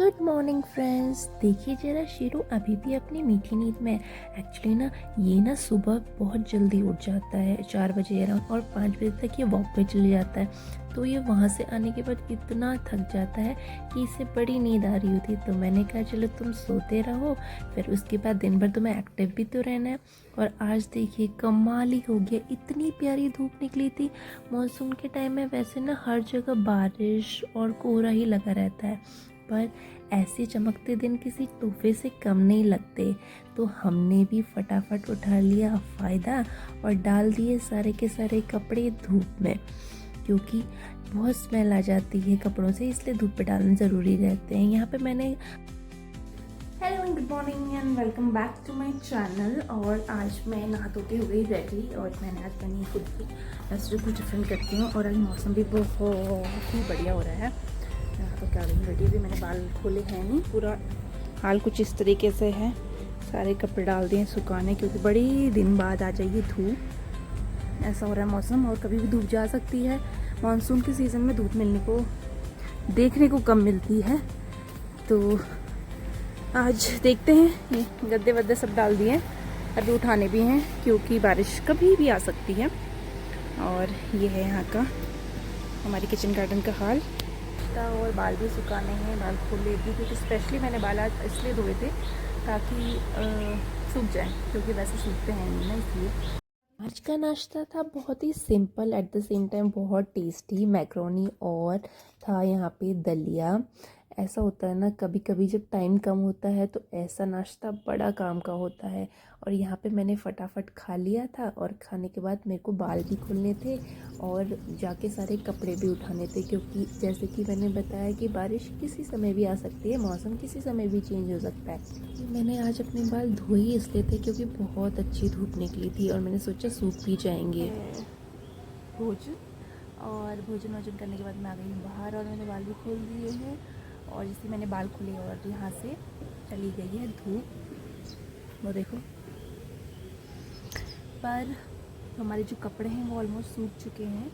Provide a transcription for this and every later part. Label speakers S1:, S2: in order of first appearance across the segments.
S1: Good morning friends. देखिए जरा, शीरू अभी भी अपनी मीठी नींद में। एक्चुअली ना ये ना सुबह बहुत जल्दी उठ जाता है, 4 बजे अराउंड, और 5 बजे तक ये वॉक पे चले जाता है। तो ये वहाँ से आने के बाद इतना थक जाता है कि इसे बड़ी नींद आ रही होती। तो मैंने कहा चलो तुम सोते रहो, फिर उसके बाद दिन भर तुम्हें एक्टिव भी तो रहना है। और आज देखिए कमाल ही हो गया, इतनी प्यारी धूप निकली थी। मानसून के टाइम में वैसे ना हर जगह बारिश और कोहरा ही लगा रहता है, पर ऐसे चमकते दिन किसी तोहफे से कम नहीं लगते। तो हमने भी फटाफट उठा लिया फ़ायदा और डाल दिए सारे के सारे कपड़े धूप में, क्योंकि बहुत स्मेल आ जाती है कपड़ों से, इसलिए धूप पे डालना ज़रूरी रहते हैं। यहाँ पे मैंने
S2: hello and good morning and welcome back to my channel. और आज मैं नहा धोते हुए रेडी, और मैंने आज बनी खुद की वैसे कुछ डिफरेंट करती हूँ। और आज मौसम भी बहुत ही बढ़िया हो रहा है। तो क्या रही रेडी, भी मैंने बाल खोले हैं नहीं, पूरा हाल कुछ इस तरीके से है। सारे कपड़े डाल दिए सुखाने, क्योंकि बड़ी दिन बाद आ जाइए धूप, ऐसा हो रहा है मौसम। और कभी भी धूप जा सकती है। मानसून के सीज़न में धूप मिलने को देखने को कम मिलती है। तो आज देखते हैं, ये गद्दे वद्दे सब डाल दिए, अभी उठाने भी हैं क्योंकि बारिश कभी भी आ सकती है। और ये है यहाँ का हमारी किचन गार्डन का हाल। और बाल भी सुखाने हैं, बाल खोले भी, क्योंकि स्पेशली मैंने बाल आज इसलिए धोए थे ताकि सूख जाए, क्योंकि वैसे सूखते हैं नहीं ना, इसलिए।
S1: आज का नाश्ता था बहुत ही simple, at the same time बहुत टेस्टी। मैक्रोनी और था यहाँ पे दलिया। ऐसा होता है ना, कभी कभी जब टाइम कम होता है तो ऐसा नाश्ता बड़ा काम का होता है। और यहाँ पे मैंने फटाफट खा लिया था, और खाने के बाद मेरे को बाल भी खोलने थे और जाके सारे कपड़े भी उठाने थे, क्योंकि जैसे कि मैंने बताया कि बारिश किसी समय भी आ सकती है, मौसम किसी समय भी चेंज हो सकता है। मैंने आज अपने बाल धोए ही इसलिए थे क्योंकि बहुत अच्छी धूप निकली थी, और मैंने सोचा सूख भी जाएंगे।
S2: भोजन और भोजन वोजन करने के बाद मैं आ गई हूँ बाहर, और मैंने बाल भी खोल दिए हैं। और जैसे मैंने बाल खोले और यहाँ से चली गई है धूप, वो देखो। पर हमारे जो कपड़े हैं वो ऑलमोस्ट सूख चुके हैं,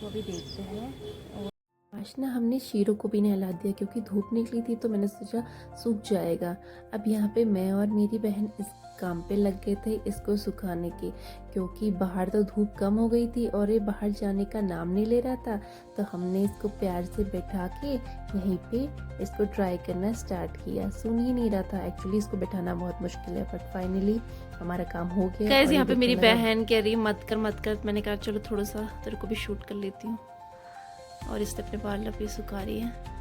S2: तो अभी देखते हैं। और
S1: आज ना हमने शीरो को भी नहला दिया, क्योंकि धूप निकली थी तो मैंने सोचा सूख जाएगा। अब यहाँ पे मैं और मेरी बहन इस काम पे लग गए थे इसको सुखाने के, क्योंकि बाहर तो धूप कम हो गई थी और ये बाहर जाने का नाम नहीं ले रहा था। तो हमने इसको प्यार से बैठा के यहीं पे इसको ट्राई करना स्टार्ट किया। सुन ही नहीं रहा था, एक्चुअली इसको बैठाना बहुत मुश्किल है, बट फाइनली हमारा काम हो गया।
S2: कैसे यहाँ पे मेरी बहन कह रही मत कर, मैंने कहा चलो थोड़ा सा तेरे को भी शूट कर लेती हूँ। और इसने अपने बाल अभी सुखा रही है।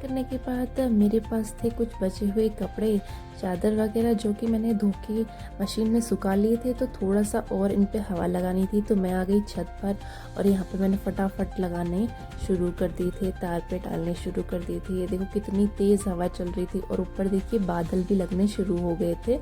S1: करने के बाद मेरे पास थे कुछ बचे हुए कपड़े, चादर वगैरह, जो कि मैंने धो के मशीन में सुखा लिए थे। तो थोड़ा सा और इन पे हवा लगानी थी, तो मैं आ गई छत पर, और यहाँ पे मैंने फटाफट लगाने शुरू कर दिए थे, तार पे डालने शुरू कर दिए थे। ये देखो कितनी तेज़ हवा चल रही थी, और ऊपर देखिए बादल भी लगने शुरू हो गए थे।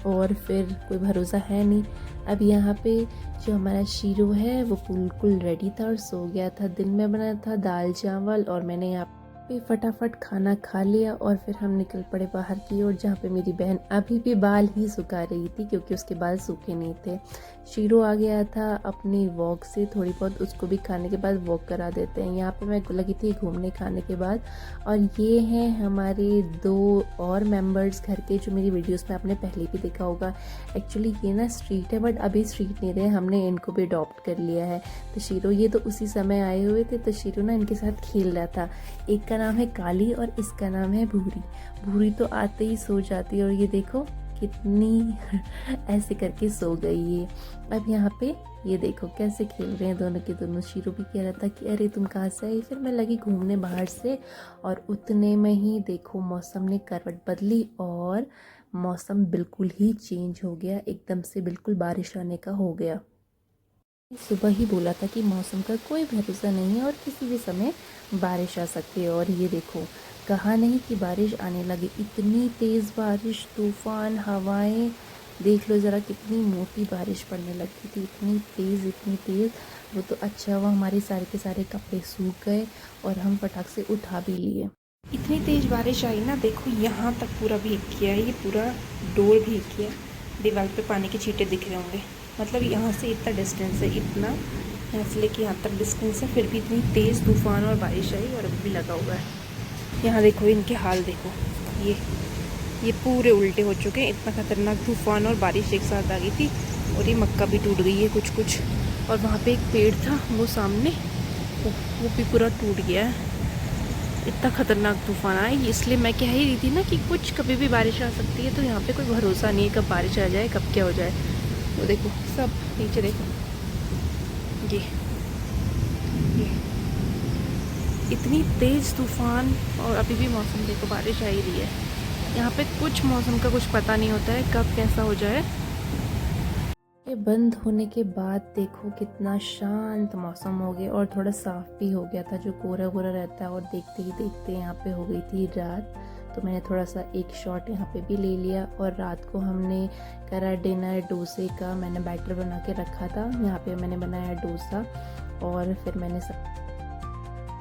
S1: और फिर कोई भरोसा है नहीं। अब यहाँ पे जो हमारा शीरो है वो बिल्कुल रेडी था और सो गया था। दिन में बना था दाल चावल, और मैंने यहाँ पे फटाफट खाना खा लिया, और फिर हम निकल पड़े बाहर की ओर, जहाँ पे मेरी बहन अभी भी बाल ही सुखा रही थी, क्योंकि उसके बाल सूखे नहीं थे। शीरो आ गया था अपनी वॉक से, थोड़ी बहुत उसको भी खाने के बाद वॉक करा देते हैं। यहाँ पे मैं लगी थी घूमने खाने के बाद। और ये हैं हमारे 2 और मेंबर्स घर के, जो मेरी वीडियोस में आपने पहले भी देखा होगा। एक्चुअली ये ना स्ट्रीट है, बट अभी स्ट्रीट नहीं रहे, हमने इनको भी अडॉप्ट कर लिया है। तो शीरो ये तो उसी समय आए हुए थे, तो शीरो ना इनके साथ खेल रहा था। एक का नाम है काली और इसका नाम है भूरी। भूरी तो आते ही सो जाती है, और ये देखो कितनी ऐसे करके सो गई है। अब यहाँ पे ये देखो कैसे खेल रहे हैं दोनों के दोनों। शीरो भी कह रहा था कि अरे तुम कहाँ से आई। फिर मैं लगी घूमने बाहर से, और उतने में ही देखो मौसम ने करवट बदली, और मौसम बिल्कुल ही चेंज हो गया, एकदम से बिल्कुल बारिश आने का हो गया। सुबह ही बोला था कि मौसम का कोई भरोसा नहीं है और किसी भी समय बारिश आ सकती है। और ये देखो, कहा नहीं कि बारिश आने लगी। इतनी तेज़ बारिश, तूफान, हवाएं, देख लो ज़रा कितनी मोटी बारिश पड़ने लगी थी, इतनी तेज़। वो तो अच्छा हुआ हमारे सारे के सारे कपड़े सूख गए और हम फटाक से उठा भी लिए।
S2: इतनी तेज बारिश आई ना, देखो यहाँ तक पूरा भीग गया है, ये पूरा डोर भीग गया। दीवार पे पानी के छींटे दिख रहे होंगे, मतलब यहाँ से इतना डिस्टेंस है, इतना यहाँ से लेके यहाँ तक डिस्टेंस है, फिर भी इतनी तेज़ तूफान और बारिश आई, और अभी भी लगा हुआ है। यहाँ देखो इनके हाल देखो, ये पूरे उल्टे हो चुके हैं। इतना खतरनाक तूफान और बारिश एक साथ आ गई थी और ये मक्का भी टूट गई है कुछ कुछ। और वहाँ पे एक पेड़ था वो सामने, वो भी पूरा टूट गया है। इतना खतरनाक तूफान आया, इसलिए मैं कह ही रही थी ना कि कुछ कभी भी बारिश आ सकती है। तो यहाँ पे कोई भरोसा नहीं है कब बारिश आ जाए कब क्या हो जाए। तो देखो सब नीचे देखो, ये इतनी तेज़ तूफान और अभी भी मौसम देखो बारिश आ ही रही है। यहाँ पे कुछ मौसम का कुछ पता नहीं होता है कब कैसा हो जाए।
S1: ये बंद होने के बाद देखो कितना शांत मौसम हो गया और थोड़ा साफ भी हो गया था, जो कोहरा कोहरा रहता है। और देखते ही देखते यहाँ पे हो गई थी रात। तो मैंने थोड़ा सा एक शॉट यहाँ पे भी ले लिया। और रात को हमने करा डिनर डोसे का। मैंने बैटर बना के रखा था, यहाँ पे मैंने बनाया डोसा। और फिर मैंने सब,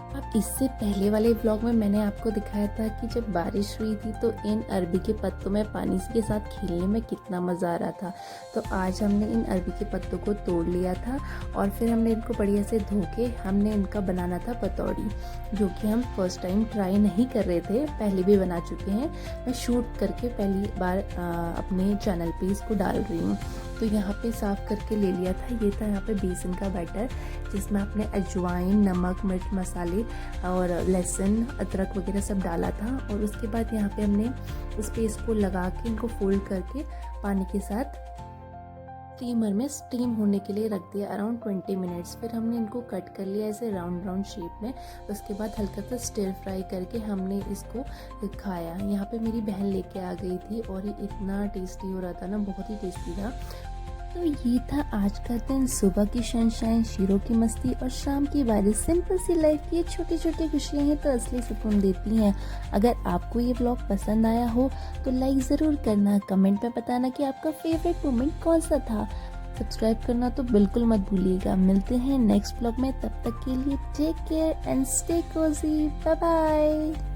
S1: अब इससे पहले वाले व्लॉग में मैंने आपको दिखाया था कि जब बारिश हुई थी तो इन अरबी के पत्तों में पानी के साथ खेलने में कितना मज़ा आ रहा था। तो आज हमने इन अरबी के पत्तों को तोड़ लिया था और फिर हमने इनको बढ़िया से धो के हमने इनका बनाना था पतौड़ी, जो कि हम फर्स्ट टाइम ट्राई नहीं कर रहे थे, पहले भी बना चुके हैं। मैं शूट करके पहली बार अपने चैनल पे इसको डाल रही हूँ। तो यहाँ पे साफ़ करके ले लिया था। ये था यहाँ पे बेसन का बैटर, जिसमें आपने अजवाइन, नमक, मिर्च मसाले और लहसुन, अदरक वगैरह सब डाला था। और उसके बाद यहाँ पे हमने उस पेस्ट को लगा के इनको फोल्ड करके पानी के साथ स्टीमर में स्टीम होने के लिए रख दिया अराउंड 20 मिनट्स। फिर हमने इनको कट कर लिया ऐसे राउंड राउंड शेप में। उसके बाद हल्का सा स्टिर फ्राई करके हमने इसको खाया। यहाँ पे मेरी बहन लेके आ गई थी और ये इतना टेस्टी हो रहा था ना, बहुत ही टेस्टी था। तो ये था आज का दिन। सुबह की सनशाइन, शीरों की मस्ती और शाम की बारिश। सिंपल सी लाइफ की छोटी छोटी खुशियाँ हैं तो असली सुकून देती हैं। अगर आपको ये व्लॉग पसंद आया हो तो लाइक ज़रूर करना, कमेंट में बताना कि आपका फेवरेट मोमेंट कौन सा था। सब्सक्राइब करना तो बिल्कुल मत भूलिएगा। मिलते हैं नेक्स्ट व्लॉग में, तब तक के लिए take care and stay cozy. Bye bye.